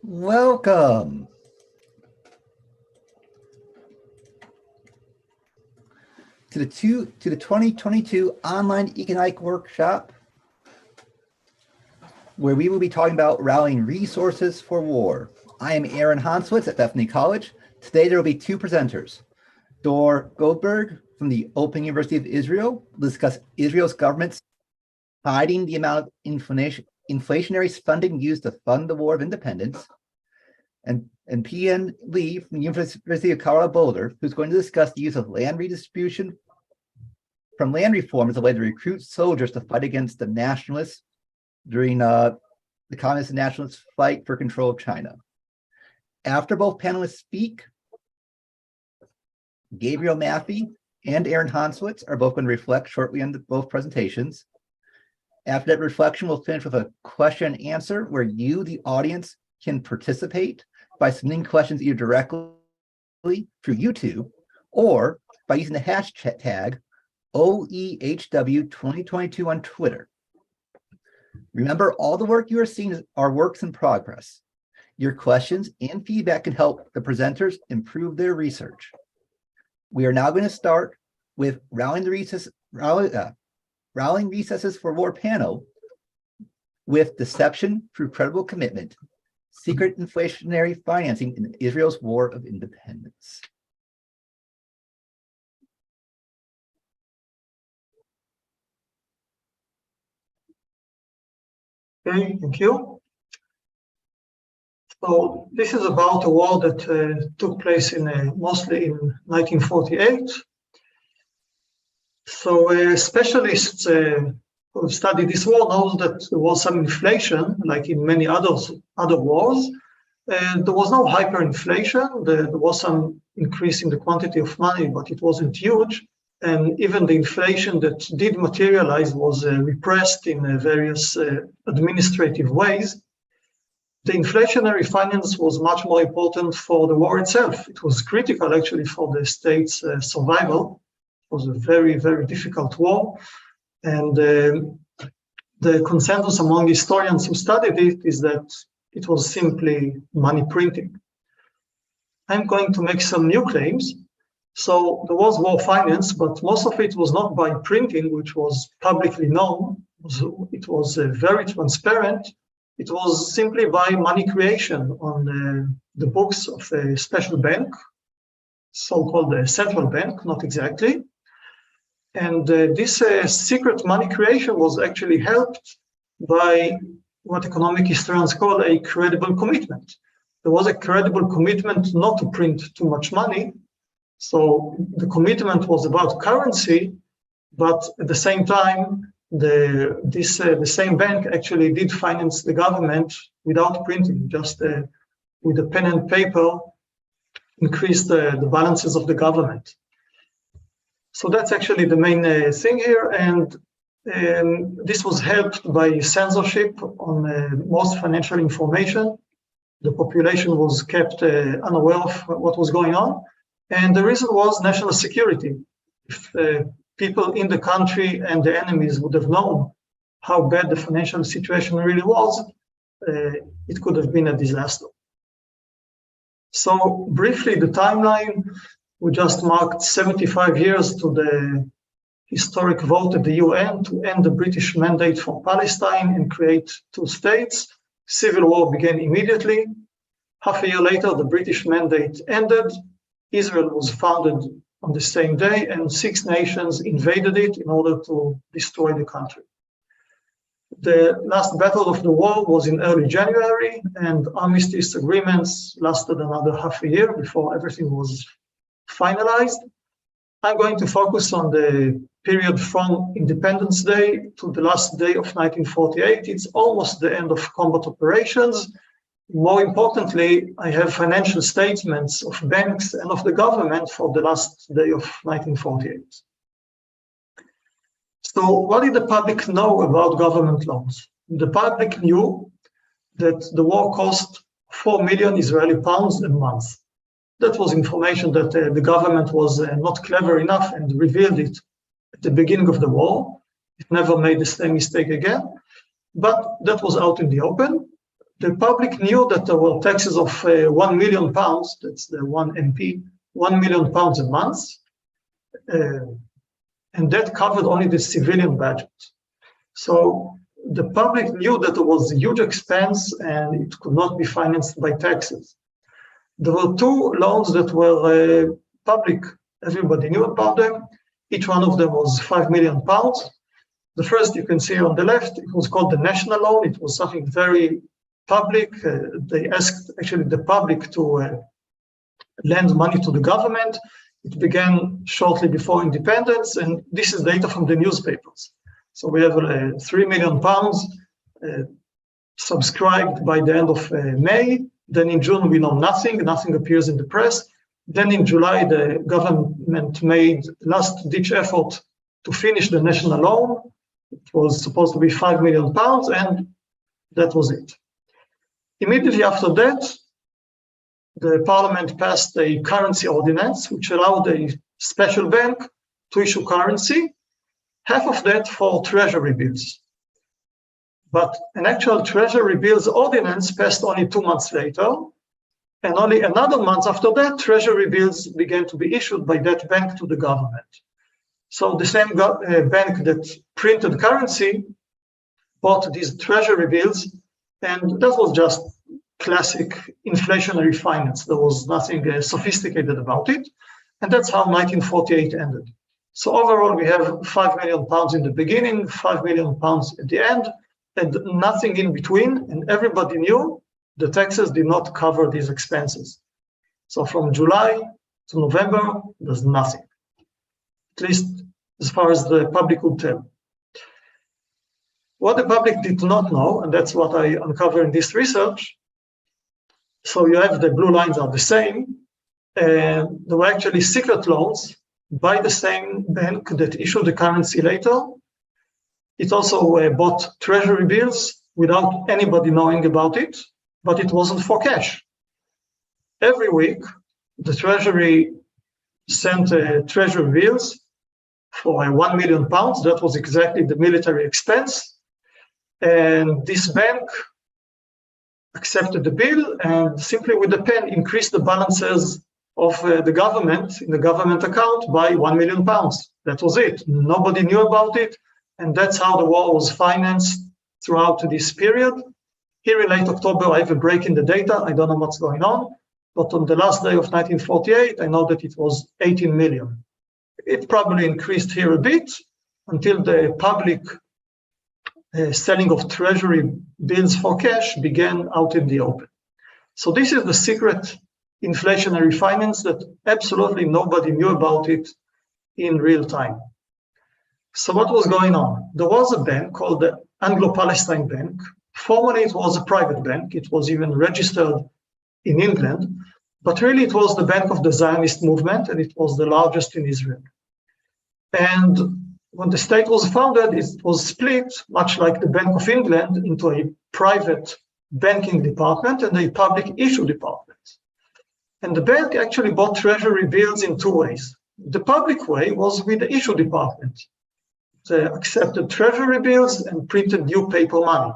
Welcome to the 2022 online economic workshop, where we will be talking about rallying resources for war. I am Aaron Honsowetz at Bethany College. Today there will be two presenters. Dror Goldberg from the Open University of Israel will discuss Israel's government's hiding the amount of inflationary funding used to fund the War of Independence, and Peiyuan Lee from the University of Colorado Boulder, who's going to discuss the use of land redistribution from land reform as a way to recruit soldiers to fight against the nationalists during the communist and nationalist fight for control of China. After both panelists speak, Gabriel, Mathy, and Aaron Honsowetz are both going to reflect shortly on both presentations. After that reflection, we'll finish with a question and answer where you, the audience, can participate by submitting questions either directly through YouTube or by using the hashtag OEHW2022 on Twitter. Remember, all the work you are seeing are works in progress. Your questions and feedback can help the presenters improve their research. We are now going to start with Rallying Recesses for War panel with Deception Through Credible Commitment, Secret Inflationary Financing in Israel's War of Independence. Okay, thank you. So this is about a war that took place mostly in 1948. So specialists who study this war knows that there was some inflation, like in many other wars. There was no hyperinflation. There was some increase in the quantity of money, but it wasn't huge. And even the inflation that did materialize was repressed in various administrative ways. The inflationary finance was much more important for the war itself. It was critical, actually, for the state's survival. It was a very, very difficult war. And the consensus among historians who studied it is that it was simply money printing. I'm going to make some new claims. So there was war finance, but most of it was not by printing, which was publicly known. It was very transparent. It was simply by money creation on the books of a special bank, so-called central bank, not exactly. And this secret money creation was actually helped by what economic historians call a credible commitment. There was a credible commitment not to print too much money. So the commitment was about currency, but at the same time, the same bank actually did finance the government without printing, just with a pen and paper, increased the balances of the government. So that's actually the main thing here, and this was helped by censorship on most financial information. The population was kept unaware of what was going on, and the reason was national security. If people in the country and the enemies would have known how bad the financial situation really was, it could have been a disaster. So briefly, the timeline. We just marked 75 years to the historic vote at the UN to end the British mandate for Palestine and create two states. Civil war began immediately. Half a year later, the British mandate ended. Israel was founded on the same day, and 6 nations invaded it in order to destroy the country. The last battle of the war was in early January, and armistice agreements lasted another half a year before everything was finalized. I'm going to focus on the period from Independence Day to the last day of 1948. It's almost the end of combat operations. More importantly, I have financial statements of banks and of the government for the last day of 1948. So what did the public know about government loans? The public knew that the war cost 4 million Israeli pounds a month. That was information that the government was not clever enough and revealed it at the beginning of the war. It never made the same mistake again, but that was out in the open. the public knew that there were taxes of £1 million, that's the 1 MP, £1 million a month, and that covered only the civilian budget. So the public knew that there was a huge expense and it could not be financed by taxes. There were two loans that were public. Everybody knew about them. Each one of them was £5 million. The first you can see on the left, it was called the national loan. It was something very public. They asked actually the public to lend money to the government. It began shortly before independence, and this is data from the newspapers. So we have £3 million subscribed by the end of May. Then in June, we know nothing. Nothing appears in the press. Then in July, the government made last-ditch effort to finish the national loan. It was supposed to be £5 million, and that was it. Immediately after that, the parliament passed a currency ordinance, which allowed a special bank to issue currency, half of that for treasury bills. But an actual treasury bills ordinance passed only 2 months later, and only another month after that, treasury bills began to be issued by that bank to the government. So the same bank that printed currency bought these treasury bills, and that was just classic inflationary finance. There was nothing sophisticated about it, and that's how 1948 ended. So overall, we have £5 million in the beginning, £5 million at the end, and nothing in between, and everybody knew the taxes did not cover these expenses. So from July to November, there's nothing, at least as far as the public could tell. What the public did not know, and that's what I uncovered in this research, so you have the blue lines are the same, and there were actually secret loans by the same bank that issued the currency later. It also bought treasury bills without anybody knowing about it, but it wasn't for cash. Every week, the treasury sent treasury bills for £1 million. That was exactly the military expense. And this bank accepted the bill and simply with a pen increased the balances of the government in the government account by £1 million. That was it. Nobody knew about it. And that's how the war was financed throughout this period. Here in late October, I have a break in the data. I don't know what's going on. But on the last day of 1948, I know that it was 18 million. It probably increased here a bit until the public selling of treasury bills for cash began out in the open. So this is the secret inflationary finance that absolutely nobody knew about it in real time. So what was going on? There was a bank called the Anglo-Palestine Bank. Formerly, it was a private bank. It was even registered in England, but really it was the bank of the Zionist movement, and it was the largest in Israel. And when the state was founded, it was split, much like the Bank of England, into a private banking department and a public issue department. And the bank actually bought treasury bills in two ways. The public way was with the issue department. They accepted treasury bills and printed new paper money.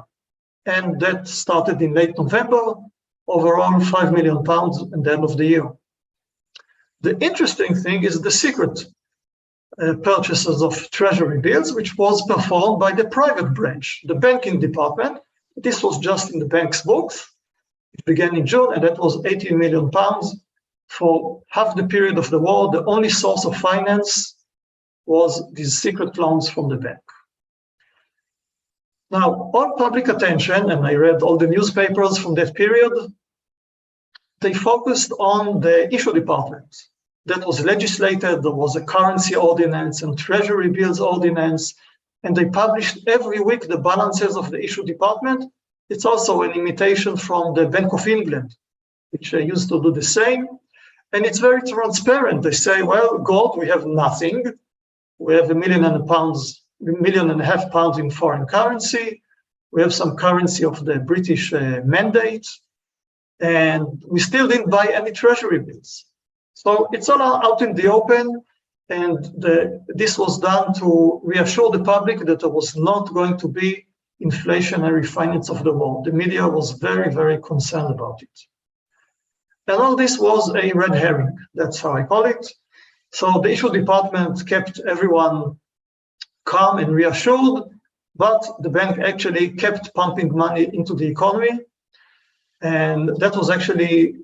And that started in late November, overall £5 million at the end of the year. The interesting thing is the secret purchases of treasury bills, which was performed by the private branch, the banking department. This was just in the bank's books. It began in June, and that was £18 million for half the period of the war. The only source of finance was these secret loans from the bank. Now, all public attention, and I read all the newspapers from that period, they focused on the issue department. That was legislated. There was a currency ordinance and treasury bills ordinance, and they published every week the balances of the issue department. It's also an imitation from the Bank of England, which used to do the same. And it's very transparent. They say, well, gold, we have nothing. We have £1.5 million in foreign currency. We have some currency of the British mandate. And we still didn't buy any treasury bills. So it's all out in the open, and this was done to reassure the public that there was not going to be inflationary finance of the war. The media was very, very concerned about it. And all this was a red herring, that's how I call it. So the issue department kept everyone calm and reassured, but the bank actually kept pumping money into the economy. And that was actually,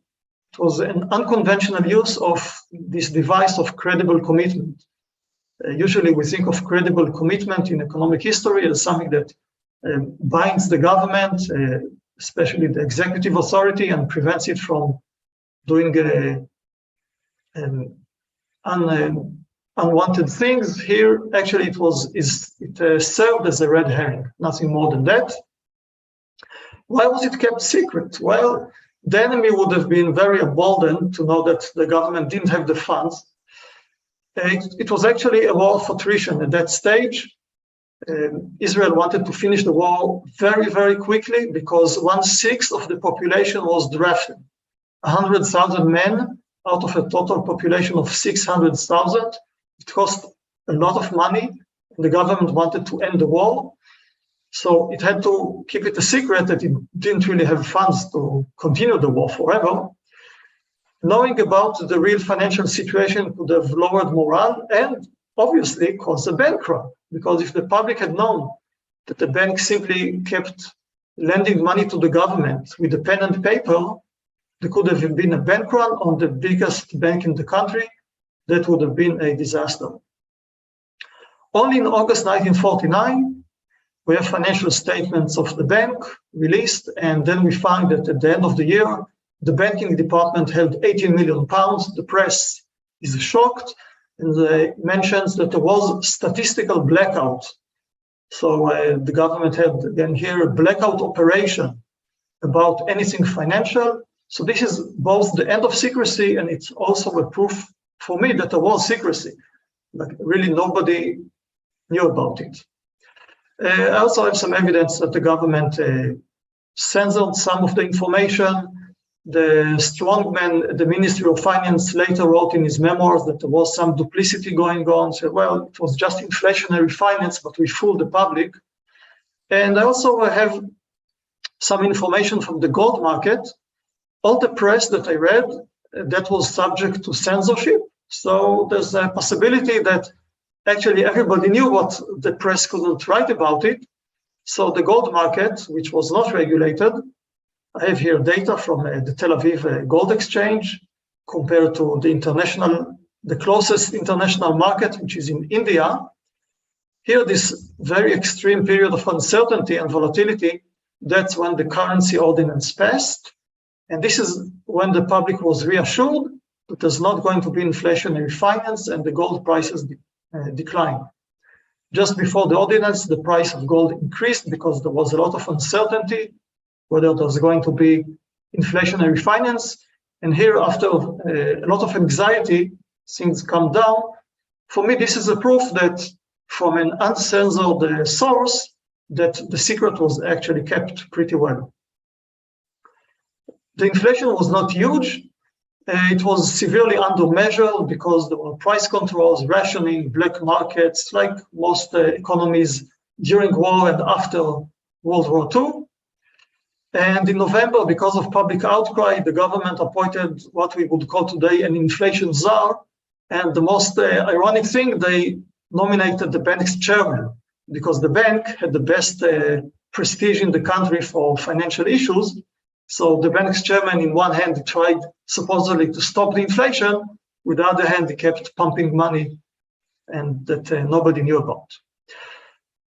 it was an unconventional use of this device of credible commitment. Usually we think of credible commitment in economic history as something that binds the government, especially the executive authority, and prevents it from doing unwanted things. Here, actually, it served as a red herring, nothing more than that. Why was it kept secret? Well, the enemy would have been very emboldened to know that the government didn't have the funds. It was actually a war of attrition at that stage. Israel wanted to finish the war very, very quickly because 1/6 of the population was drafted. 100,000 men out of a total population of 600,000. It cost a lot of money. The government wanted to end the war. So it had to keep it a secret that it didn't really have funds to continue the war forever. Knowing about the real financial situation could have lowered morale and obviously caused a bank run. Because if the public had known that the bank simply kept lending money to the government with a pen and paper, there could have been a bank run on the biggest bank in the country. That would have been a disaster. Only in August 1949, we have financial statements of the bank released, and then we find that at the end of the year, the banking department held 18 million pounds. The press is shocked and mentions that there was statistical blackout. So the government had, again here, a blackout operation about anything financial. So this is both the end of secrecy, and it's also a proof for me that there was secrecy. Like really nobody knew about it. I also have some evidence that the government censored some of the information. The strongman at the Ministry of Finance later wrote in his memoirs that there was some duplicity going on. So, well, it was just inflationary finance, but we fooled the public. And I also have some information from the gold market. All the press that I read, that was subject to censorship. So there's a possibility that actually everybody knew what the press couldn't write about it. So the gold market, which was not regulated, I have here data from the Tel Aviv Gold Exchange compared to the closest international market, which is in India. Here, this very extreme period of uncertainty and volatility, that's when the currency ordinance passed. And this is when the public was reassured that there's not going to be inflationary finance and the gold prices decline. Just before the ordinance, the price of gold increased because there was a lot of uncertainty whether there's going to be inflationary finance. And here, after a lot of anxiety, things come down. For me, this is a proof that from an uncensored source, that the secret was actually kept pretty well. The inflation was not huge. It was severely under-measured because there were price controls, rationing, black markets, like most economies during war and after World War II. And in November, because of public outcry, the government appointed what we would call today an inflation czar. And the most ironic thing, they nominated the bank's chairman because the bank had the best prestige in the country for financial issues. So the bank's chairman, in one hand, tried supposedly to stop the inflation. With the other hand, he kept pumping money and that nobody knew about.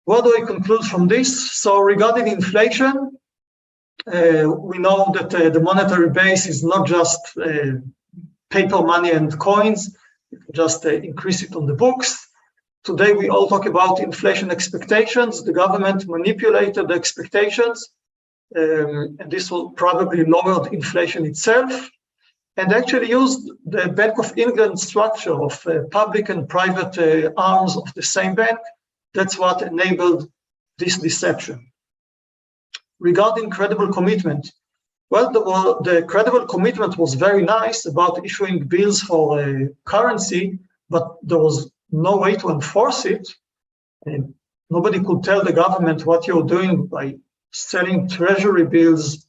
What do I conclude from this? So regarding inflation, we know that the monetary base is not just paper money and coins, you can just increase it on the books. Today, we all talk about inflation expectations. The government manipulated the expectations, and this will probably lower the inflation itself, and actually used the Bank of England structure of public and private arms of the same bank. That's what enabled this deception. Regarding credible commitment, well, the credible commitment was very nice about issuing bills for a currency, but there was no way to enforce it. And Nobody could tell the government what you're doing by selling treasury bills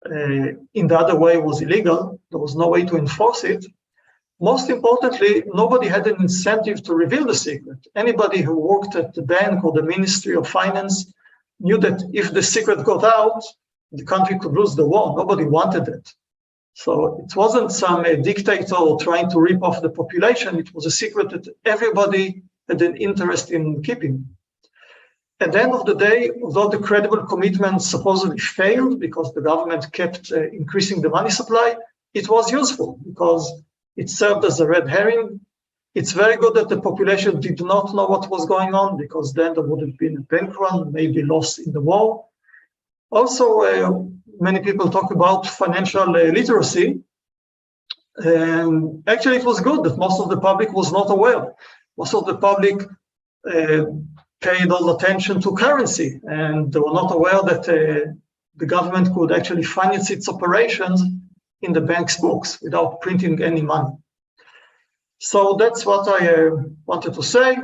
in the other way was illegal. There was no way to enforce it. Most importantly, nobody had an incentive to reveal the secret. Anybody who worked at the bank or the Ministry of Finance knew that if the secret got out, the country could lose the war. Nobody wanted it. So it wasn't some dictator trying to rip off the population. It was a secret that everybody had an interest in keeping. At the end of the day, although the credible commitment supposedly failed because the government kept increasing the money supply, it was useful because it served as a red herring. It's very good that the population did not know what was going on because then there would have been a bank run, maybe lost in the war. Also, many people talk about financial literacy. And actually, it was good that most of the public was not aware. Most of the public paid all attention to currency, and they were not aware that the government could actually finance its operations in the bank's books without printing any money. So that's what I wanted to say.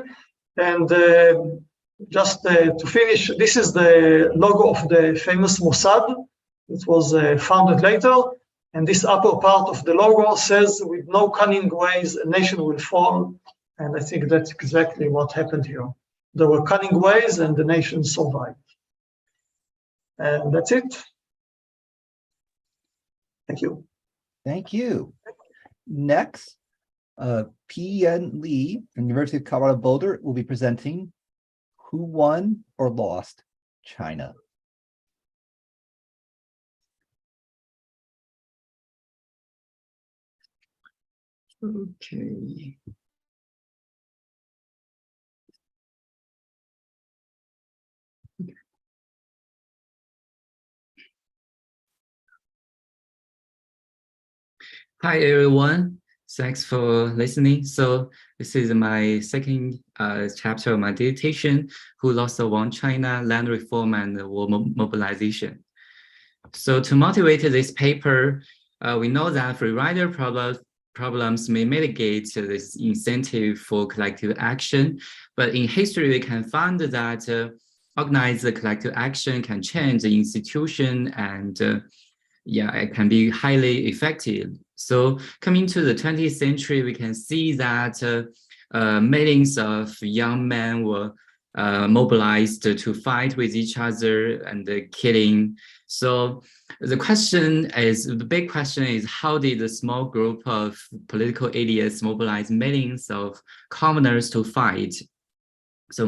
And just to finish, this is the logo of the famous Mossad. It was founded later. And this upper part of the logo says, with no cunning ways, a nation will fall. And I think that's exactly what happened here. There were cunning ways and the nation survived. And that's it. Thank you. Thank you. Next, Peiyuan Lee from the University of Colorado Boulder will be presenting Who Won or Lost China. Okay. Hi, everyone. Thanks for listening. So this is my second chapter of my dissertation, Who Lost or Won China, Land Reform and War Mobilization. So to motivate this paper, we know that free rider problems may mitigate this incentive for collective action, but in history, we can find that organized collective action can change the institution and it can be highly effective. So coming to the 20th century, we can see that millions of young men were mobilized to fight with each other and killing. So the big question is, how did a small group of political idiots mobilize millions of commoners to fight? So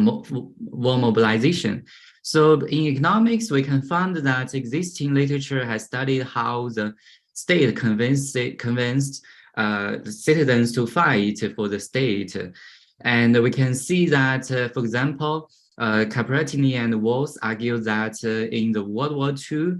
war mobilization. So in economics, we can find that existing literature has studied how the state convinced the citizens to fight for the state. And we can see that, for example, Caperettini and Walls argue that in the World War II,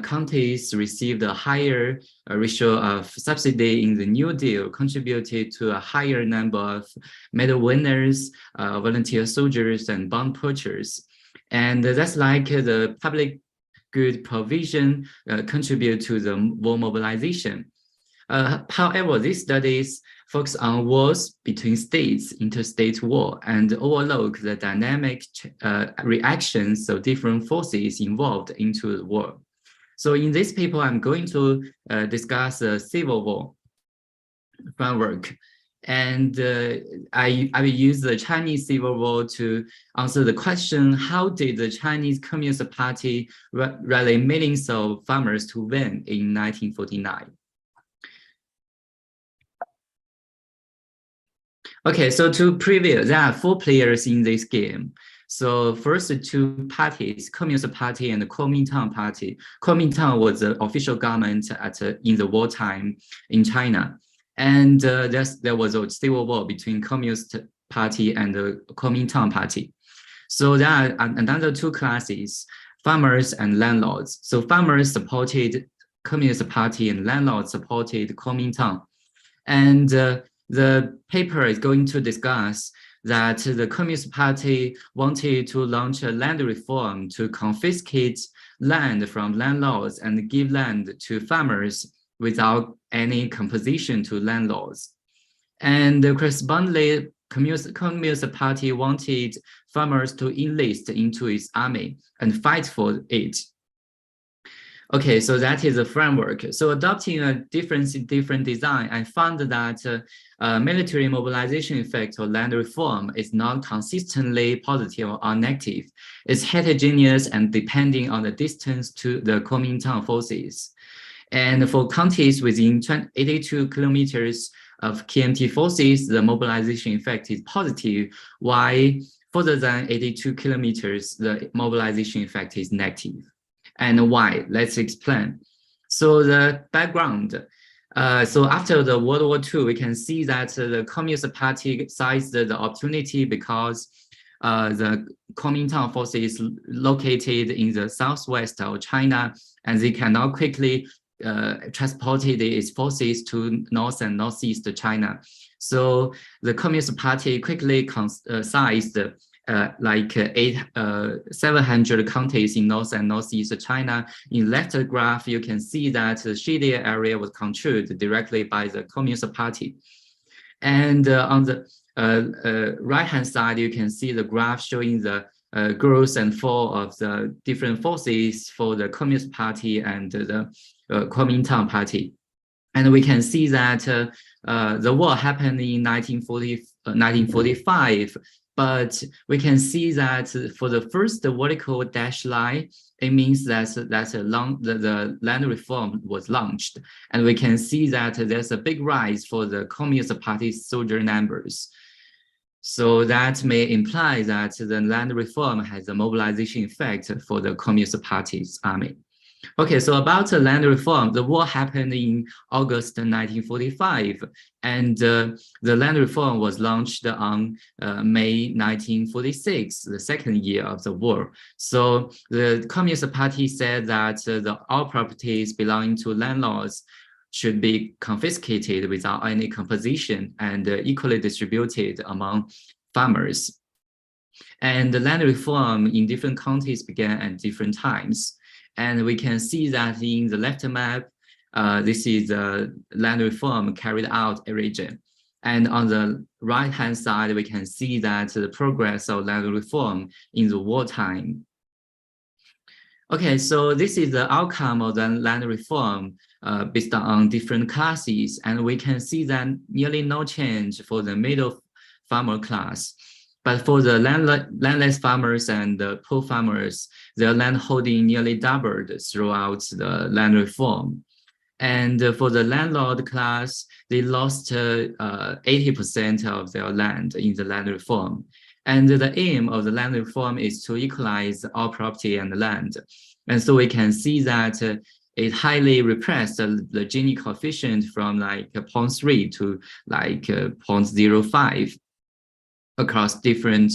counties received a higher ratio of subsidy in the New Deal, contributed to a higher number of medal winners, volunteer soldiers, and bond purchasers. And that's like the public good provision contribute to the war mobilization. However, these studies focus on wars between states, interstate war, and overlook the dynamic reactions of different forces involved into the war. So in this paper, I'm going to discuss the civil war framework. And I will use the Chinese Civil War to answer the question, how did the Chinese Communist Party rally millions of farmers to win in 1949? Okay, so to preview, there are 4 players in this game. So first 2 parties, Communist Party and the Kuomintang Party. Kuomintang was the official government in the wartime in China. And there was a civil war between Communist Party and the Kuomintang Party. So there are another 2 classes, farmers and landlords. So farmers supported Communist Party and landlords supported Kuomintang. And the paper is going to discuss that the Communist Party wanted to launch a land reform to confiscate land from landlords and give land to farmers without any compensation to landlords. And correspondingly, Communist Party wanted farmers to enlist into its army and fight for it. Okay, so that is a framework. So adopting a different design, I found that military mobilization effect or land reform is not consistently positive or negative. It's heterogeneous and depending on the distance to the Kuomintang forces. And for counties within 82 kilometers of KMT forces, the mobilization effect is positive, while further than 82 kilometers, the mobilization effect is negative. And why? Let's explain. So the background. So after the World War II, we can see that the Communist Party seized the opportunity because the Kuomintang forces located in the southwest of China, and they cannot quickly transported its forces to north and northeast China. So the Communist Party quickly seized 700 counties in north and northeast China. In left graph, you can see that the Shidia area was controlled directly by the Communist Party. And on the right-hand side, you can see the graph showing the growth and fall of the different forces for the Communist Party and the Kuomintang Party. And we can see that the war happened in 1945, but we can see that for the first vertical dashed line, it means that the land reform was launched. And we can see that there's a big rise for the Communist Party soldier numbers. So that may imply that the land reform has a mobilization effect for the Communist Party's army. Okay, so about the land reform, the war happened in August 1945, and the land reform was launched on May 1946, the second year of the war. So the Communist Party said that all properties belonging to landlords should be confiscated without any composition and equally distributed among farmers. And the land reform in different counties began at different times. And we can see that in the left map, this is the land reform carried out in region. And on the right-hand side, we can see that the progress of land reform in the wartime. Okay, so this is the outcome of the land reform based on different classes. And we can see that nearly no change for the middle farmer class. But for the landless farmers and the poor farmers, their land holding nearly doubled throughout the land reform. And for the landlord class, they lost 80% of their land in the land reform. And the aim of the land reform is to equalize all property and land. And so we can see that it highly repressed the Gini coefficient from like 0.3 to like 0.05. Across different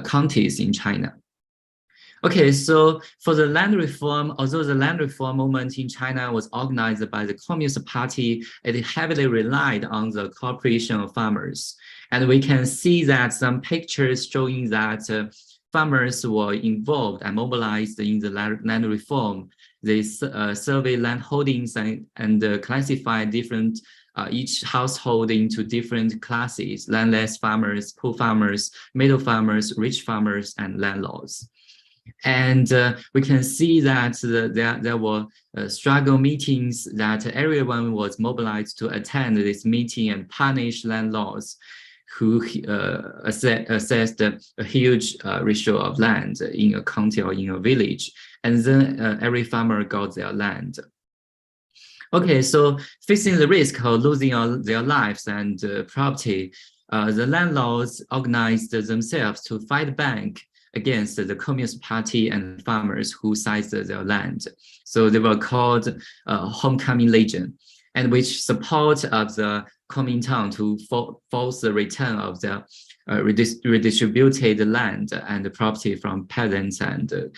counties in China. Okay, so for the land reform, although the land reform movement in China was organized by the Communist Party, it heavily relied on the cooperation of farmers. And we can see that some pictures showing that farmers were involved and mobilized in the land reform. They survey land holdings and classify different each household into different classes: landless farmers, poor farmers, middle farmers, rich farmers, and landlords. And we can see that there were struggle meetings that everyone was mobilized to attend this meeting and punish landlords who assessed a huge ratio of land in a county or in a village. And then every farmer got their land. Okay, so facing the risk of losing their lives and property, the landlords organized themselves to fight back against the Communist Party and farmers who seized their land. So they were called Homecoming Legion, and which support of the Kuomintang to force the return of their redistributed land and property from peasants and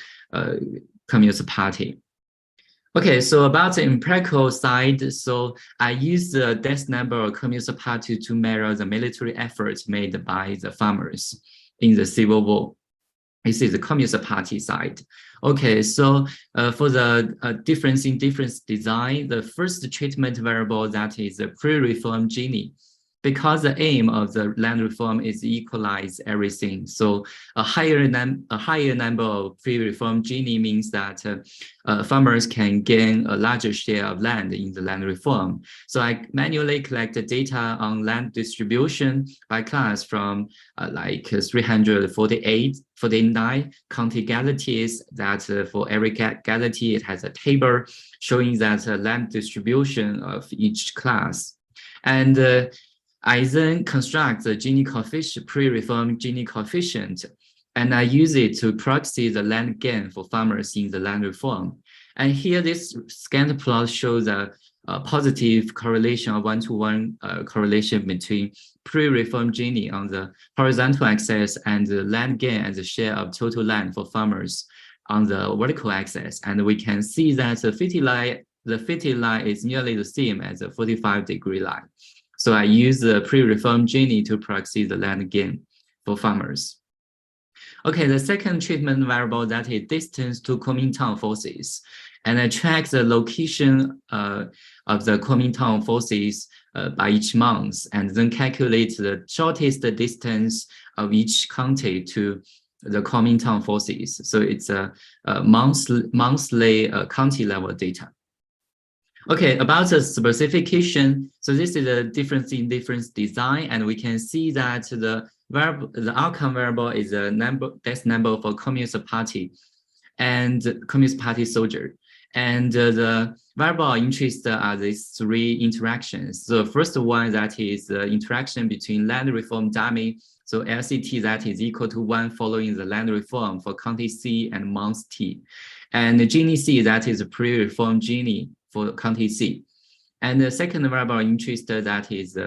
Communist Party. Okay, so about the empirical side, so I used the death number of Communist Party to measure the military efforts made by the farmers in the Civil War. This is the Communist Party side. Okay, so for the difference in design, the first treatment variable, that is the pre-reform Gini, because the aim of the land reform is equalize everything. So a higher number of pre-reform Gini means that farmers can gain a larger share of land in the land reform. So I manually collect the data on land distribution by class from like 349 county gazettees that for every gazette it has a table showing that land distribution of each class. And I then construct the Gini coefficient, pre-reform Gini coefficient, and I use it to proxy the land gain for farmers in the land reform. And here this scatter plot shows a positive correlation, a one-to-one correlation between pre-reform Gini on the horizontal axis and the land gain as a share of total land for farmers on the vertical axis. And we can see that the 50 line is nearly the same as the 45-degree line. So I use the pre-reform Gini to proxy the land gain for farmers. Okay, the second treatment variable, that is distance to Kuomintang forces. And I track the location of the Kuomintang forces by each month, and then calculate the shortest distance of each county to the Kuomintang forces. So it's a monthly county level data. Okay, about the specification. So this is a difference in difference design, and we can see that the outcome variable is a number, that's number for Communist Party and Communist Party soldier. And the variable of interest are these three interactions. So the first one, that is the interaction between land reform dummy. So LCT, that is equal to 1 following the land reform for county C and month T. And the Gini C, that is a pre-reform Gini for county C. And the second variable of interest, that is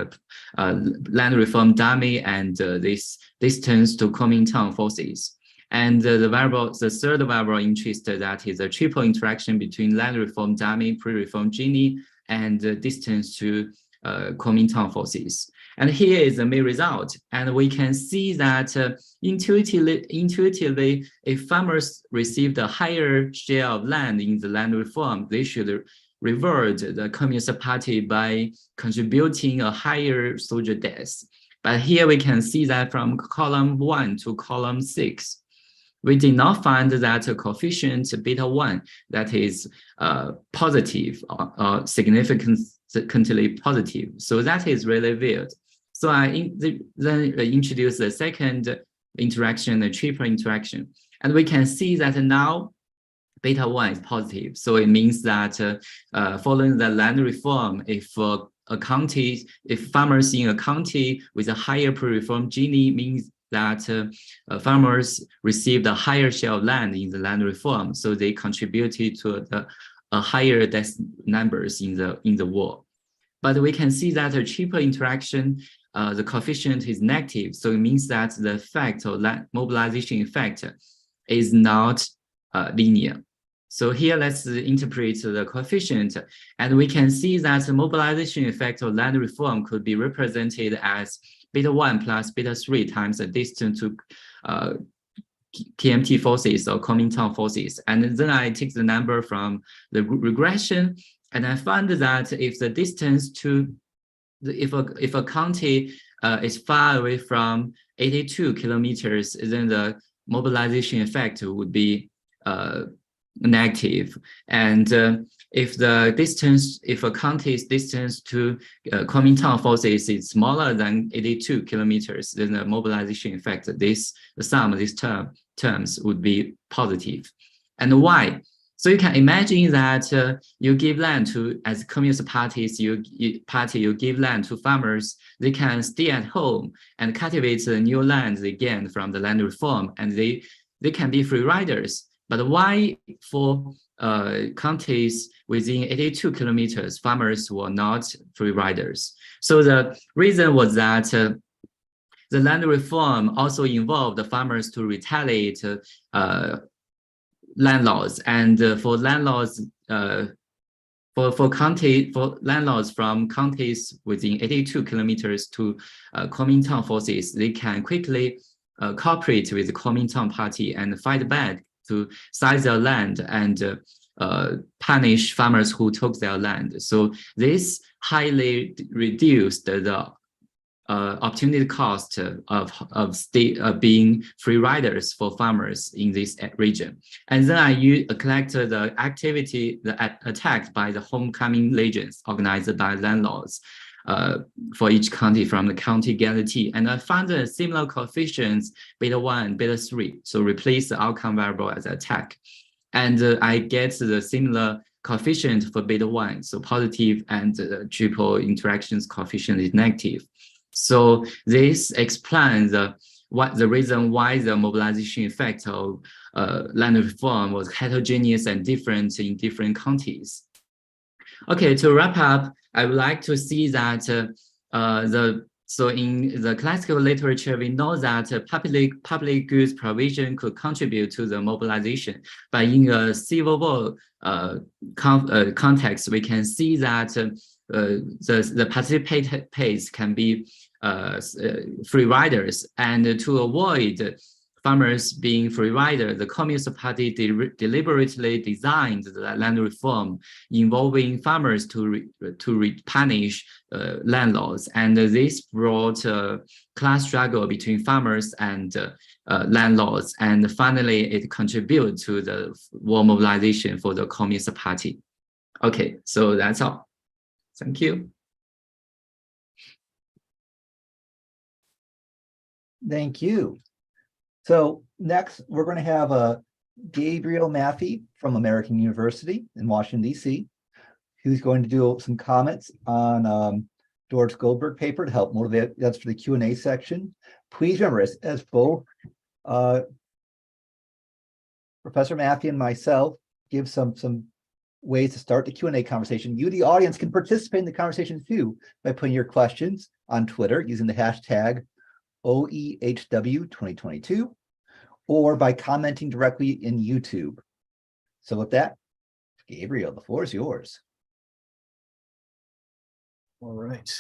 land reform dummy and this distance to Kuomintang forces. And the third variable of interest, that is a triple interaction between land reform dummy, pre-reform Gini, and distance to Kuomintang forces. And here is the main result. And we can see that intuitively, if farmers received a higher share of land in the land reform, they should reward the Communist Party by contributing a higher soldier death. But here we can see that from column 1 to column 6, we did not find that a coefficient beta 1 that is positive or significantly positive. So that is really weird. So I then introduced the second interaction, the triple interaction. And we can see that now beta 1 is positive. So it means that following the land reform, if farmers in a county with a higher pre-reform Gini, means that farmers received a higher share of land in the land reform, so they contributed to a higher death numbers in the war. But we can see that a triple interaction, the coefficient is negative, so it means that the effect of land mobilization effect is not linear. So here, let's interpret the coefficient, and we can see that the mobilization effect of land reform could be represented as beta 1 plus beta 3 times the distance to KMT forces or Kuomintang forces. And then I take the number from the regression, and I found that if the distance to, if a county is far away from 82 kilometers, then the mobilization effect would be negative. And if a county's distance to Kuomintang forces is smaller than 82 kilometers, then the mobilization effect, the sum of these terms would be positive. And why? So you can imagine that you give land to, as communist parties, you give land to farmers. They can stay at home and cultivate the new land they gain from the land reform, and they can be free riders. But why for counties within 82 kilometers, farmers were not free riders? So the reason was that the land reform also involved the farmers to retaliate landlords, and for landlords landlords from counties within 82 kilometers to Kuomintang forces, they can quickly cooperate with the Kuomintang party and fight back to seize their land and punish farmers who took their land. So this highly reduced the opportunity cost of being free riders for farmers in this region. And then I collected the activity, the attack by the homecoming legions organized by landlords for each county from the county guarantee. And I found a similar coefficients, beta 1, beta 3. So replace the outcome variable as attack. And I get the similar coefficient for beta 1, so positive, and the triple interactions coefficient is negative. So this explains the reason why the mobilization effect of land reform was heterogeneous and different in different counties. Okay, to wrap up, I would like to see that so in the classical literature, we know that public goods provision could contribute to the mobilization. But in a civil war context, we can see that the participants can be free riders. And to avoid farmers being free riders, the Communist Party deliberately designed the land reform involving farmers to punish landlords. And this brought a class struggle between farmers and landlords. And finally, it contributed to the war mobilization for the Communist Party. Okay, so that's all. Thank you. Thank you. So next, we're going to have Gabriel Mathy from American University in Washington, D.C., who's going to do some comments on Dror's Goldberg paper to help motivate us for the Q&A section. Please remember, as both Professor Mathy and myself give some ways to start the Q&A conversation, you, the audience, can participate in the conversation too by putting your questions on Twitter using the hashtag OEHW2022, or by commenting directly in YouTube. So with that, Gabriel, the floor is yours. All right.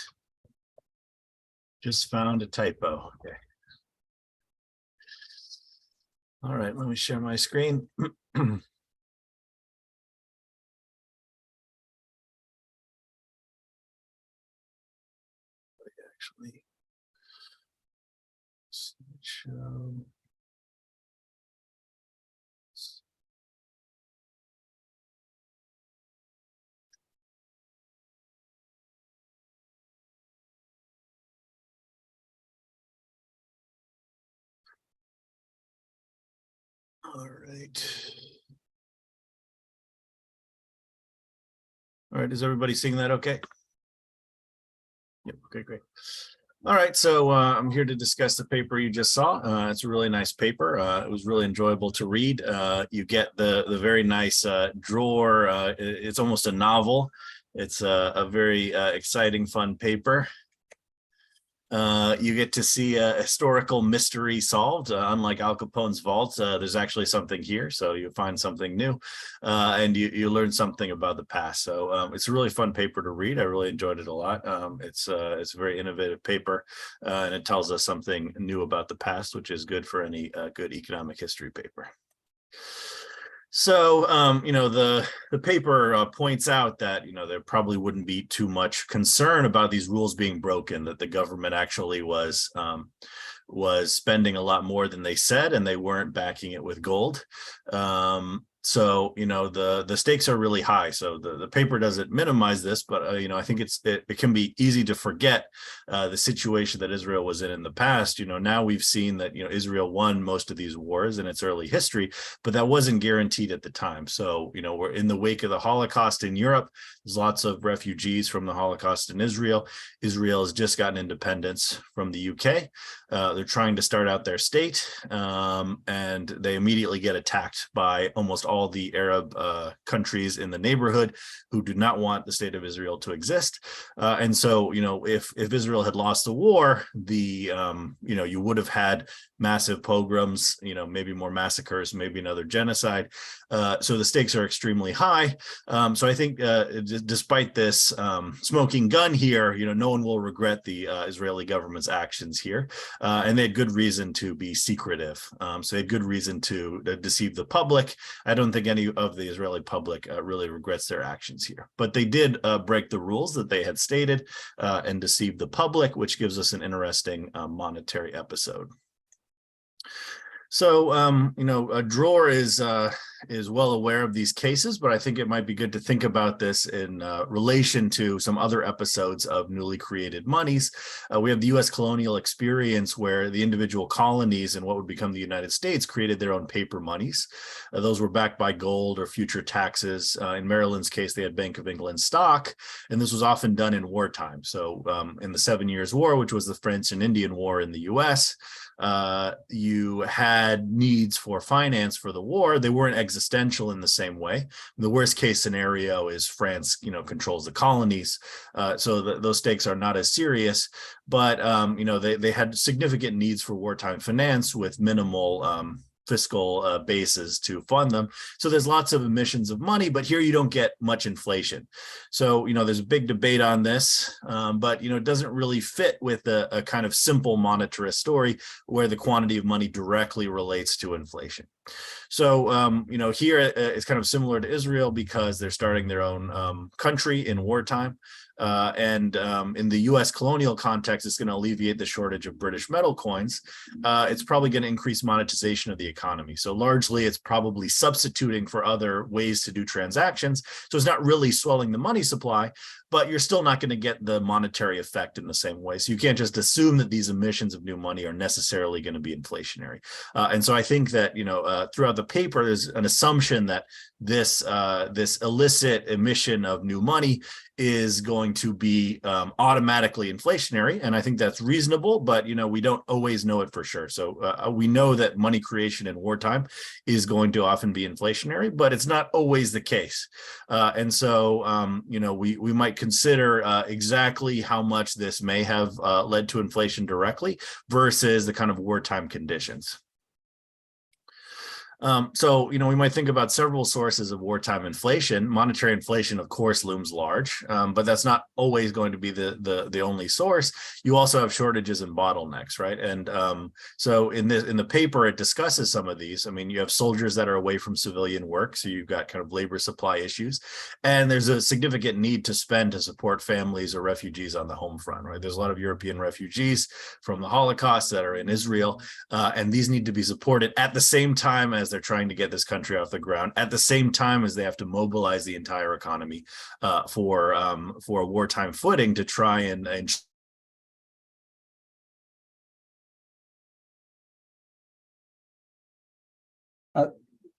Just found a typo. Okay. All right, let me share my screen. Actually, show. All right. All right, is everybody seeing that okay? Yep, okay, great. All right, so I'm here to discuss the paper you just saw. It's a really nice paper. It was really enjoyable to read. You get the very nice Dror. It's almost a novel. It's a very exciting, fun paper. You get to see a historical mystery solved. Unlike Al Capone's vault, there's actually something here, so you find something new, and you learn something about the past. So it's a really fun paper to read. I really enjoyed it a lot. It's a very innovative paper, and it tells us something new about the past, which is good for any good economic history paper. So, the paper points out that, there probably wouldn't be too much concern about these rules being broken, that the government actually was spending a lot more than they said, and they weren't backing it with gold. So, the stakes are really high. So the paper doesn't minimize this, but, I think it can be easy to forget the situation that Israel was in the past. Now we've seen that, Israel won most of these wars in its early history, but that wasn't guaranteed at the time. So, we're in the wake of the Holocaust in Europe. There's lots of refugees from the Holocaust in Israel. Israel has just gotten independence from the UK. They're trying to start out their state, and they immediately get attacked by almost all the Arab countries in the neighborhood who do not want the state of Israel to exist. And so, if Israel had lost the war, you would have had massive pogroms, maybe more massacres, maybe another genocide. So the stakes are extremely high. So I think despite this smoking gun here, no one will regret the Israeli government's actions here. And they had good reason to be secretive. So they had good reason to deceive the public. I don't don't think any of the Israeli public really regrets their actions here. But they did break the rules that they had stated and deceive the public, which gives us an interesting monetary episode. So, Dror is well aware of these cases, but I think it might be good to think about this in relation to some other episodes of newly created monies. We have the U.S. colonial experience where the individual colonies and what would become the United States created their own paper monies. Those were backed by gold or future taxes. In Maryland's case, they had Bank of England stock, and this was often done in wartime. So in the 7 Years' War, which was the French and Indian War in the U.S., you had needs for finance for the war. They weren't existential in the same way. The worst case scenario is France, controls the colonies. So those stakes are not as serious, but, they had significant needs for wartime finance with minimal fiscal bases to fund them. So there's lots of emissions of money, but here you don't get much inflation. So, there's a big debate on this, but, it doesn't really fit with a kind of simple monetarist story where the quantity of money directly relates to inflation. So, here it's kind of similar to Israel because they're starting their own country in wartime. And in the U.S. colonial context, it's going to alleviate the shortage of British metal coins. It's probably going to increase monetization of the economy. So largely, it's probably substituting for other ways to do transactions. So it's not really swelling the money supply, but you're still not going to get the monetary effect in the same way. So you can't just assume that these emissions of new money are necessarily going to be inflationary. And so I think that, throughout the paper, there's an assumption that this illicit emission of new money is going to be automatically inflationary. And I think that's reasonable, but, we don't always know it for sure. So we know that money creation in wartime is going to often be inflationary, but it's not always the case. And so, we might consider exactly how much this may have led to inflation directly versus the kind of wartime conditions. So, we might think about several sources of wartime inflation. Monetary inflation, of course, looms large, but that's not always going to be the only source. You also have shortages and bottlenecks, right? And so in the paper, it discusses some of these. I mean, you have soldiers that are away from civilian work, so you've got kind of labor supply issues, and there's a significant need to spend to support families or refugees on the home front, right? There's a lot of European refugees from the Holocaust that are in Israel, and these need to be supported at the same time as they're trying to get this country off the ground, at the same time as they have to mobilize the entire economy for a wartime footing to try and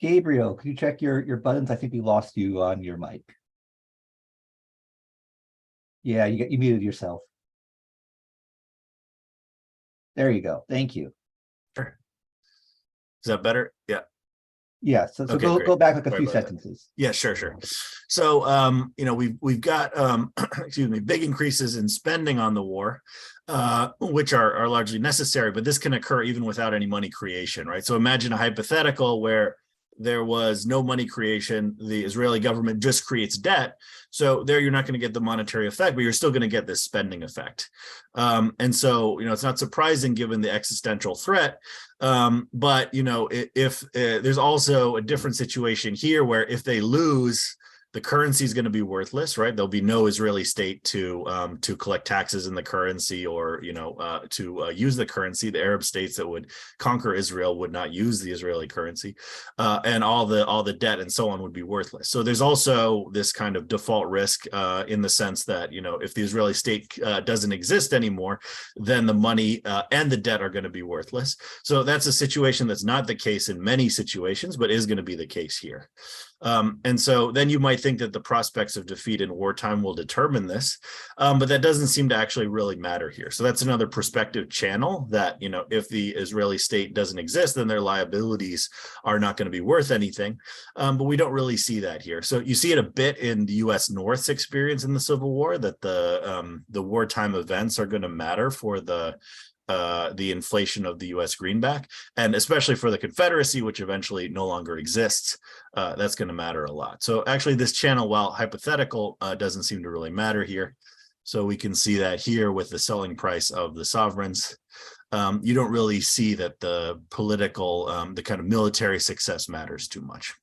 Gabriel, could you check your buttons? I think we lost you on your mic. Yeah, you muted yourself. There you go. Thank you. Sure. Is that better? Yeah. Yeah, so okay, go back like a few sentences. Yeah, sure. So, we've got, excuse me, big increases in spending on the war, which are largely necessary, but this can occur even without any money creation, right? So imagine a hypothetical where there was no money creation, the Israeli government just creates debt. So there you're not going to get the monetary effect, but you're still going to get this spending effect. And so, it's not surprising given the existential threat. But, if there's also a different situation here where if they lose, the currency is going to be worthless, right? There'll be no Israeli state to collect taxes in the currency or, to use the currency. The Arab states that would conquer Israel would not use the Israeli currency, and all the debt and so on would be worthless. So there's also this kind of default risk in the sense that, if the Israeli state doesn't exist anymore, then the money and the debt are going to be worthless. So that's a situation that's not the case in many situations, but is going to be the case here. And so then you might think that the prospects of defeat in wartime will determine this, but that doesn't seem to actually really matter here. So that's another perspective channel that, if the Israeli state doesn't exist, then their liabilities are not going to be worth anything. But we don't really see that here. So you see it a bit in the U.S. North's experience in the Civil War, that the wartime events are going to matter for the inflation of the U.S. greenback, and especially for the Confederacy, which eventually no longer exists, that's going to matter a lot. So actually this channel, while hypothetical, doesn't seem to really matter here. So we can see that here with the selling price of the sovereigns. You don't really see that the political, the kind of military success matters too much.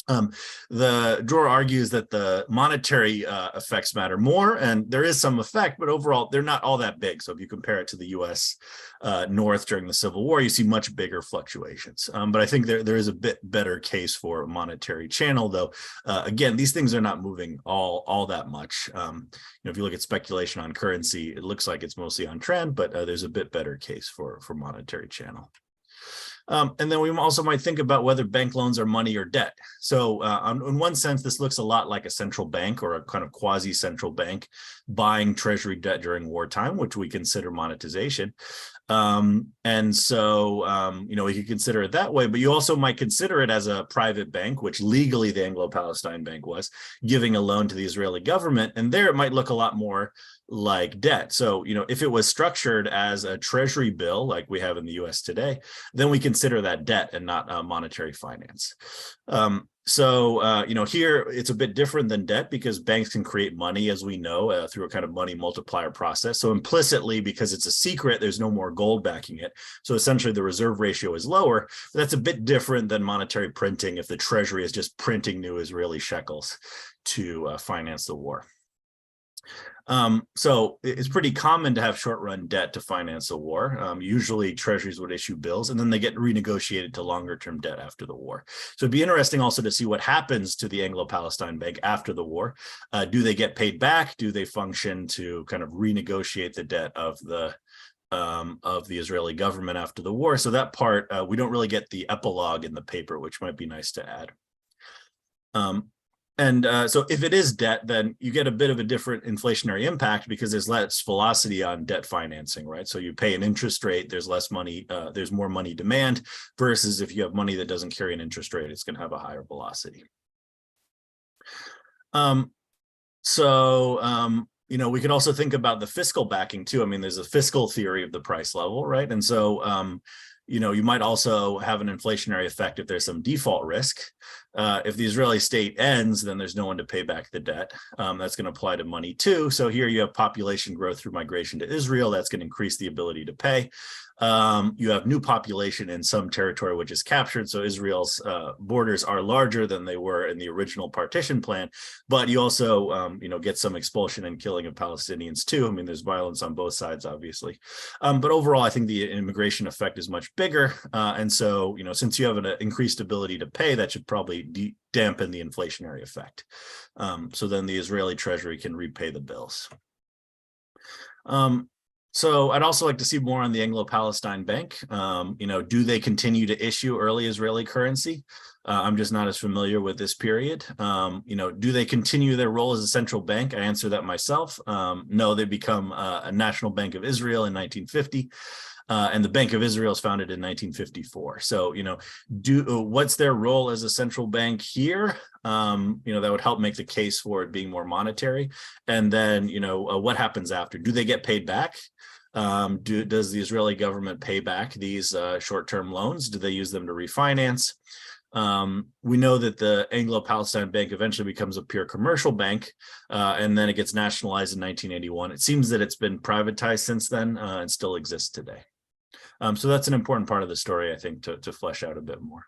The Dror argues that the monetary effects matter more, and there is some effect, but overall they're not all that big. So if you compare it to the U.S. North during the Civil War, you see much bigger fluctuations. But I think there is a bit better case for a monetary channel, though. Again, these things are not moving all that much. If you look at speculation on currency, it looks like it's mostly on trend, but there's a bit better case for monetary channel. And then we also might think about whether bank loans are money or debt. So in one sense, this looks a lot like a central bank or a kind of quasi-central bank buying treasury debt during wartime, which we consider monetization. And so, we could consider it that way, but you also might consider it as a private bank, which legally the Anglo-Palestine Bank was, giving a loan to the Israeli government. And there it might look a lot more like debt. So, if it was structured as a treasury bill, like we have in the US today, then we consider that debt and not monetary finance. Here it's a bit different than debt because banks can create money, as we know, through a kind of money multiplier process. So implicitly, because it's a secret, there's no more gold backing it. So essentially the reserve ratio is lower. But that's a bit different than monetary printing if the treasury is just printing new Israeli shekels to finance the war. So it's pretty common to have short-run debt to finance a war. Usually treasuries would issue bills and then they get renegotiated to longer-term debt after the war. So it'd be interesting also to see what happens to the Anglo-Palestine Bank after the war. Do they get paid back? Do they function to kind of renegotiate the debt of the Israeli government after the war? So that part, we don't really get the epilogue in the paper, which might be nice to add. So if it is debt, then you get a bit of a different inflationary impact because there's less velocity on debt financing, right? So you pay an interest rate, there's less money, there's more money demand, versus if you have money that doesn't carry an interest rate, it's going to have a higher velocity. We could also think about the fiscal backing too. I mean, there's a fiscal theory of the price level, right? And so, you might also have an inflationary effect if there's some default risk. If the Israeli state ends, then there's no one to pay back the debt. That's going to apply to money too. So here you have population growth through migration to Israel. That's going to increase the ability to pay. You have new population in some territory which is captured. So Israel's borders are larger than they were in the original partition plan. But you also, get some expulsion and killing of Palestinians too. I mean, there's violence on both sides, obviously. But overall, I think the immigration effect is much bigger. And so, since you have an increased ability to pay, that should probably dampen the inflationary effect. So then the Israeli treasury can repay the bills. So I'd also like to see more on the Anglo-Palestine Bank. Do they continue to issue early Israeli currency? I'm just not as familiar with this period. Do they continue their role as a central bank? I answer that myself. No, they become a National Bank of Israel in 1950. And the Bank of Israel is founded in 1954. So, what's their role as a central bank here? That would help make the case for it being more monetary. And then, what happens after? Do they get paid back? Does the Israeli government pay back these short-term loans? Do they use them to refinance? We know that the Anglo-Palestine Bank eventually becomes a pure commercial bank, and then it gets nationalized in 1981. It seems that it's been privatized since then and still exists today. So that's an important part of the story, I think, to flesh out a bit more.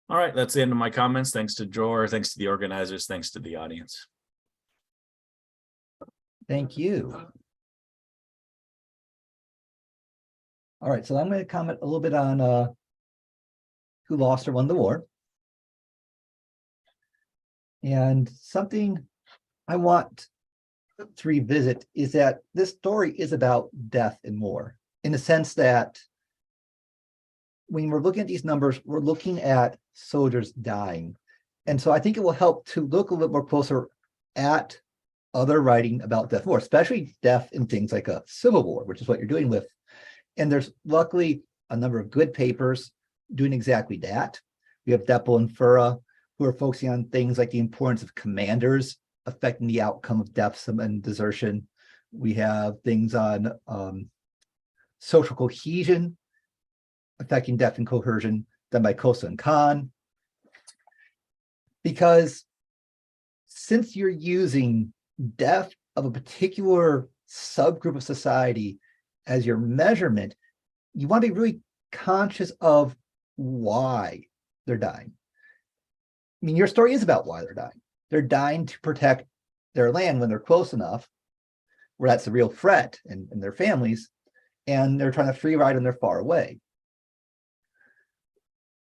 All right, that's the end of my comments. Thanks to Dror, thanks to the organizers, thanks to the audience. Thank you. All right, so I'm going to comment a little bit on who lost or won the war. And something I want to revisit is that this story is about death and war, in the sense that when we're looking at these numbers, we're looking at soldiers dying. And so I think it will help to look a little bit more closer at other writing about death and war, especially death in things like a civil war, which is what you're doing with. And there's luckily a number of good papers doing exactly that. We have Deppel and Fura, who are focusing on things like the importance of commanders affecting the outcome of deaths and desertion. We have things on social cohesion affecting death and coercion done by Kosa and Khan. Because since you're using death of a particular subgroup of society as your measurement, you want to be really conscious of why they're dying. mean, your story is about why they're dying. They're dying to protect their land when they're close enough, where that's a real threat in their families, and they're trying to free ride when they're far away.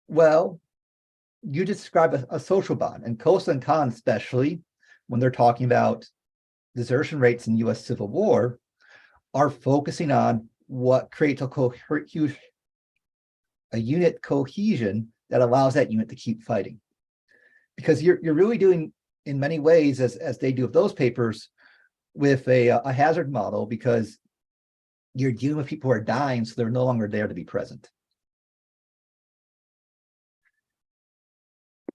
Well, you describe a social bond, and Kosa and Khan, especially when they're talking about desertion rates in US Civil War, are focusing on what creates a unit cohesion that allows that unit to keep fighting. Because you're really doing, in many ways, as they do with those papers, with a hazard model, because you're dealing with people who are dying, so they're no longer there to be present.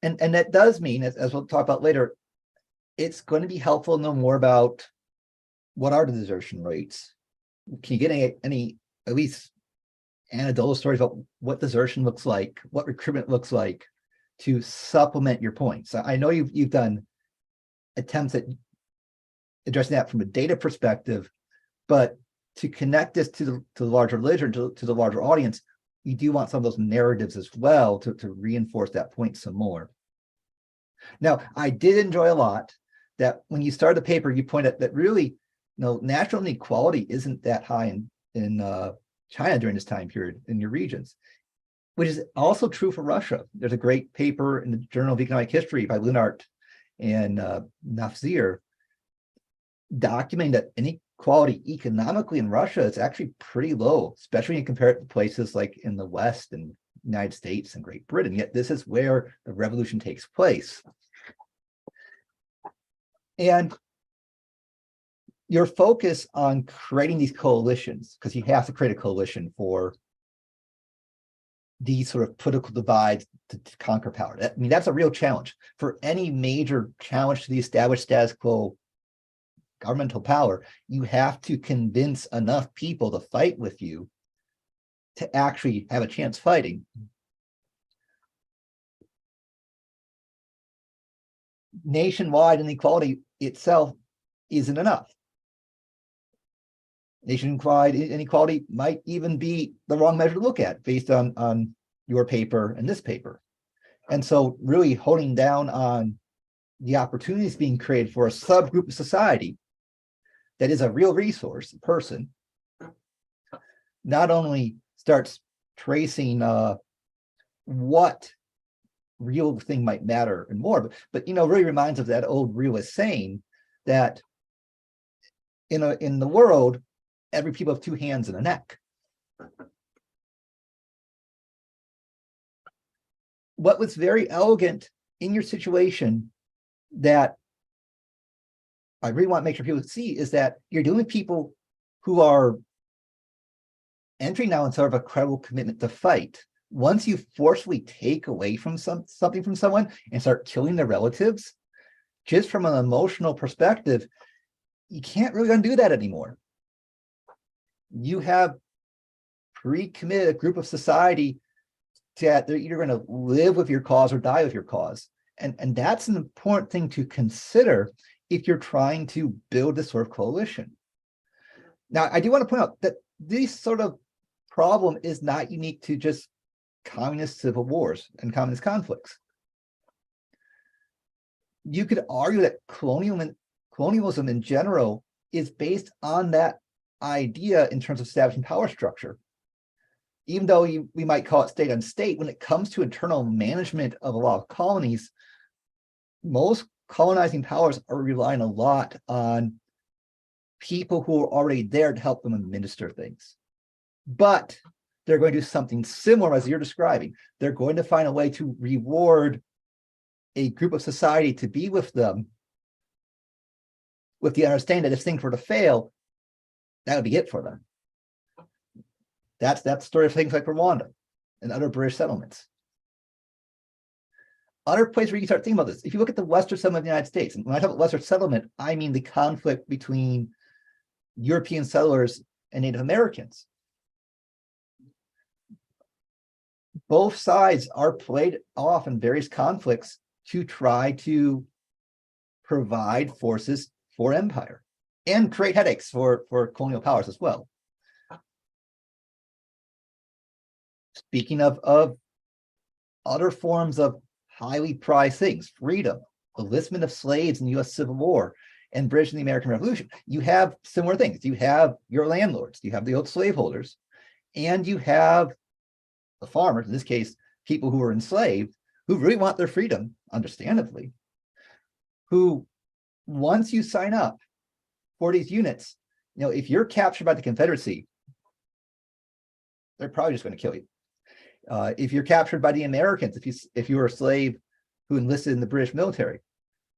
And that does mean, as we'll talk about later, it's going to be helpful to know more about what are the desertion rates. Can you get any at least anecdotal stories about what desertion looks like, what recruitment looks like, to supplement your points? I know you've done attempts at addressing that from a data perspective, but to connect this to the larger literature, to the larger audience, you do want some of those narratives as well to reinforce that point some more. Now, I did enjoy a lot that when you started the paper, you pointed out that really, national inequality isn't that high in China during this time period in your regions, which is also true for Russia. There's a great paper in the Journal of Economic History by Lunart and Nafzir documenting that inequality economically in Russia is actually pretty low, especially when you compare it to places like in the West and United States and Great Britain. Yet this is where the revolution takes place. And your focus on creating these coalitions, because you have to create a coalition for these sort of political divides to conquer power. I mean, that's a real challenge. For any major challenge to the established status quo governmental power, you have to convince enough people to fight with you to actually have a chance fighting. Nationwide inequality itself isn't enough. Nationwide inequality might even be the wrong measure to look at based on your paper and this paper. And so really honing down on the opportunities being created for a subgroup of society that is a real resource, a person, not only starts tracing what real thing might matter and more, but really reminds of that old realist saying that in the world, every people have two hands and a neck. What was very elegant in your situation that I really want to make sure people see is that you're dealing with people who are entering now in sort of a credible commitment to fight. Once you forcefully take away from something from someone and start killing their relatives, just from an emotional perspective, you can't really undo that anymore. You have pre-committed a group of society that they're either going to live with your cause or die with your cause. And that's an important thing to consider if you're trying to build this sort of coalition. Now, I do want to point out that this sort of problem is not unique to just communist civil wars and communist conflicts. You could argue that colonialism in general is based on that idea in terms of establishing power structure. Even though we might call it state on state, when it comes to internal management of a lot of colonies, most colonizing powers are relying a lot on people who are already there to help them administer things. But they're going to do something similar as you're describing. They're going to find a way to reward a group of society to be with them with the understanding that if things were to fail, that would be it for them. That's the story of things like Rwanda and other British settlements. Other places where you can start thinking about this, if you look at the Western settlement of the United States, and when I talk about Western settlement, I mean the conflict between European settlers and Native Americans. Both sides are played off in various conflicts to try to provide forces for empire and create headaches for colonial powers as well. Speaking of other forms of highly prized things: freedom, enlistment of slaves in the U.S. Civil War, and British and the American Revolution. You have similar things. You have your landlords, you have the old slaveholders, and you have the farmers, in this case, people who are enslaved, who really want their freedom, understandably, who, once you sign up for these units, if you're captured by the Confederacy, they're probably just going to kill you. If you're captured by the Americans, if you were a slave who enlisted in the British military,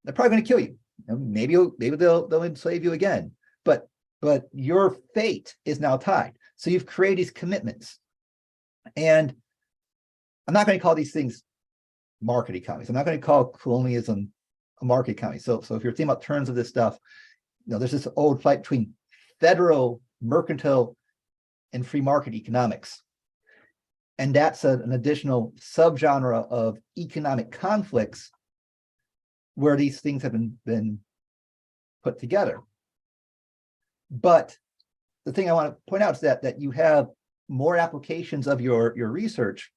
they're probably going to kill you. Maybe they'll enslave you again, but your fate is now tied. So you've created these commitments, and I'm not going to call these things market economies. I'm not going to call colonialism a market economy. So if you're thinking about terms of this stuff, there's this old fight between federal, mercantile, and free market economics. And that's an additional subgenre of economic conflicts where these things have been put together. But the thing I want to point out is that you have more applications of your research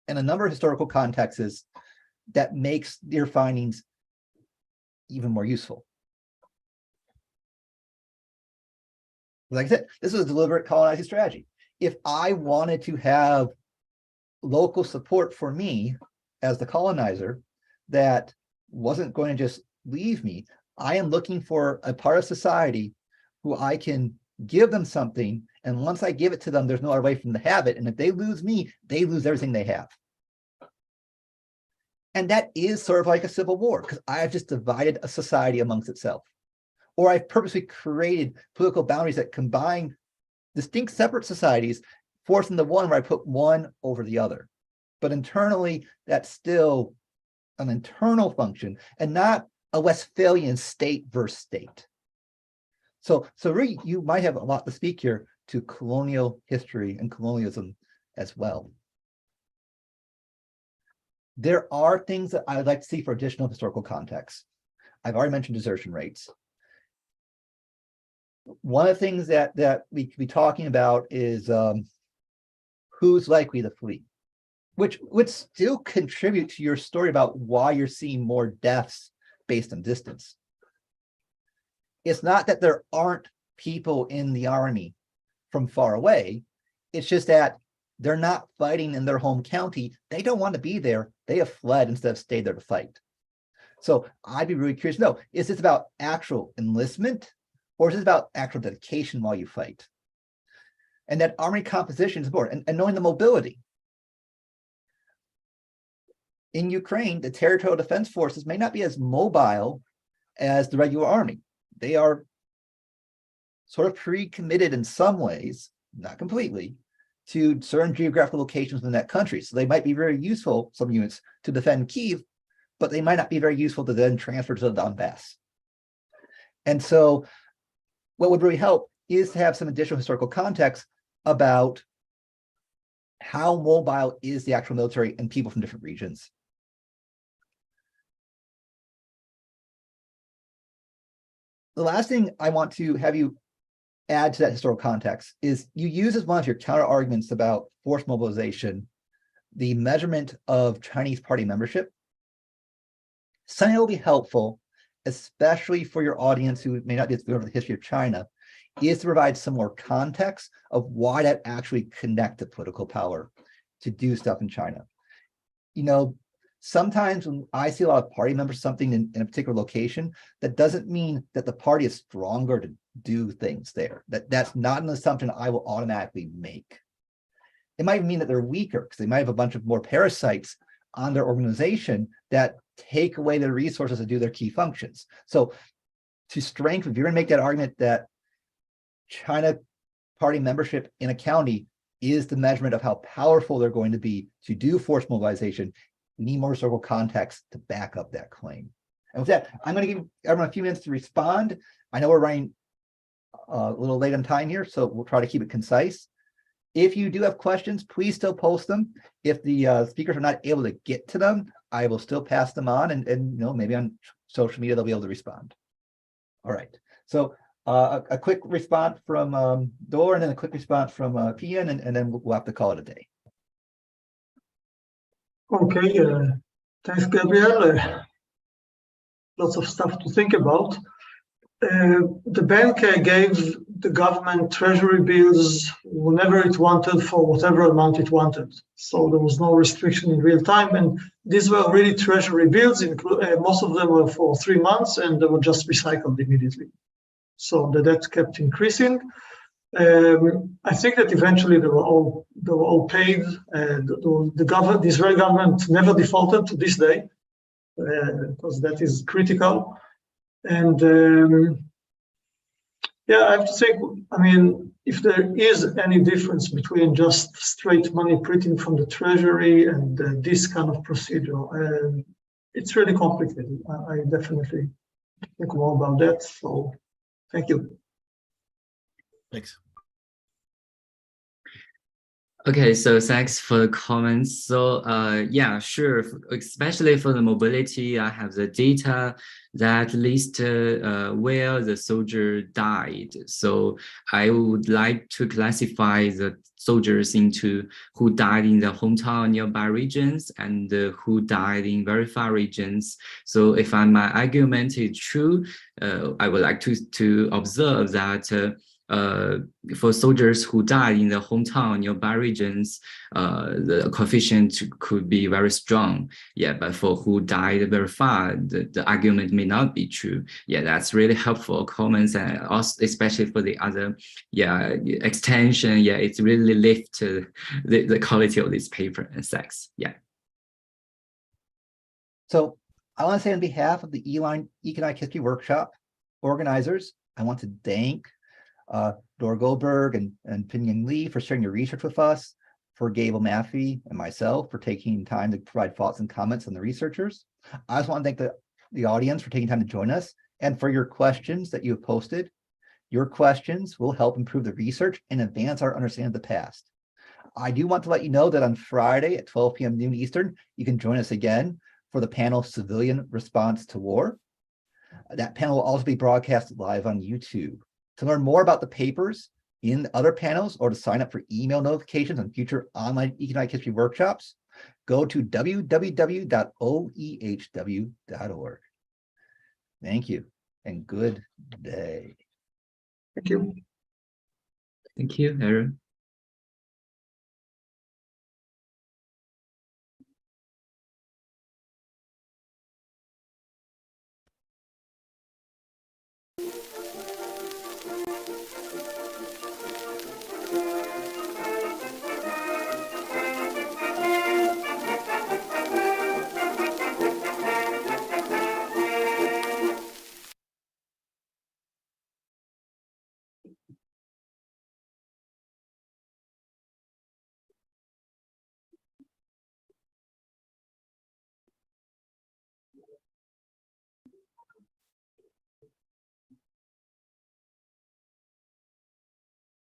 and a number of historical contexts that makes your findings even more useful. Like I said, this is a deliberate colonizing strategy. If I wanted to have local support for me as the colonizer that wasn't going to just leave me, I am looking for a part of society who I can give them something, and once I give it to them, there's no other way for them to have it. And if they lose me, they lose everything they have. And that is sort of like a civil war, because I have just divided a society amongst itself. Or I've purposely created political boundaries that combine distinct separate societies, forcing the one where I put one over the other. But internally, that's still an internal function and not a Westphalian state versus state. So really, you might have a lot to speak here to colonial history and colonialism as well. There are things that I would like to see for additional historical context. I've already mentioned desertion rates. One of the things that we could be talking about is who's likely to flee, which would still contribute to your story about why you're seeing more deaths based on distance. It's not that there aren't people in the army from far away. It's just that they're not fighting in their home county. They don't want to be there. They have fled instead of stayed there to fight. So I'd be really curious to know, is this about actual enlistment, or is it about actual dedication while you fight? And that army composition is important, and knowing the mobility. In Ukraine, the territorial defense forces may not be as mobile as the regular army. They are sort of pre-committed in some ways, not completely, to certain geographical locations within that country. So they might be very useful, some units, to defend Kyiv, but they might not be very useful to then transfer to the Donbass. And so what would really help is to have some additional historical context about how mobile is the actual military and people from different regions. The last thing I want to have you add to that historical context is you use as one of your counter arguments about forced mobilization the measurement of Chinese party membership. Something that will be helpful, especially for your audience who may not be familiar with the history of China, is to provide some more context of why that actually connected political power to do stuff in China. Sometimes when I see a lot of party members something in a particular location, that doesn't mean that the party is stronger to do things there. That's not an assumption I will automatically make. It might mean that they're weaker because they might have a bunch of more parasites on their organization that take away their resources to do their key functions. So to strengthen, if you're going to make that argument that China party membership in a county is the measurement of how powerful they're going to be to do forced mobilization, we need more historical context to back up that claim. And with that, I'm going to give everyone a few minutes to respond. I know we're running a little late on time here, so we'll try to keep it concise. If you do have questions, please still post them. If the speakers are not able to get to them, I will still pass them on, and maybe on social media they'll be able to respond. All right. So a quick response from Dror, and then a quick response from Peiyuan, and then we'll have to call it a day. Okay, thanks, Gabriel. Lots of stuff to think about. The bank gave the government treasury bills whenever it wanted for whatever amount it wanted. So there was no restriction in real time. And these were really treasury bills. Most of them were for 3 months and they were just recycled immediately. So the debt kept increasing. I think that eventually they were all paid. The Israeli government never defaulted to this day because that is critical. And yeah, I have to say, I mean, if there is any difference between just straight money printing from the treasury and this kind of procedure, it's really complicated. I definitely think more about that. So thank you. Thanks. Okay, so thanks for the comments. So yeah, sure, especially for the mobility, I have the data that list where the soldier died. So I would like to classify the soldiers into who died in the hometown nearby regions and who died in very far regions. So if my argument is true, I would like to observe that for soldiers who died in the hometown nearby regions, the coefficient could be very strong. Yeah, but for who died very far, the argument may not be true. Yeah, that's really helpful comments, and also especially for the other, yeah, extension. Yeah, it's really lift the quality of this paper and thanks. Yeah. So I want to say on behalf of the E-Line Economic History Workshop organizers, I want to thank Dror Goldberg and Peiyuan Lee for sharing your research with us, for Gabriel, Mathy, and myself for taking time to provide thoughts and comments on the researchers. I also want to thank the audience for taking time to join us and for your questions that you have posted. Your questions will help improve the research and advance our understanding of the past. I do want to let you know that on Friday at 12 p.m. noon Eastern, you can join us again for the panel Civilian Response to War. That panel will also be broadcast live on YouTube. To learn more about the papers in other panels or to sign up for email notifications on future online economic history workshops, go to www.oehw.org. Thank you and good day. Thank you. Thank you, Aaron.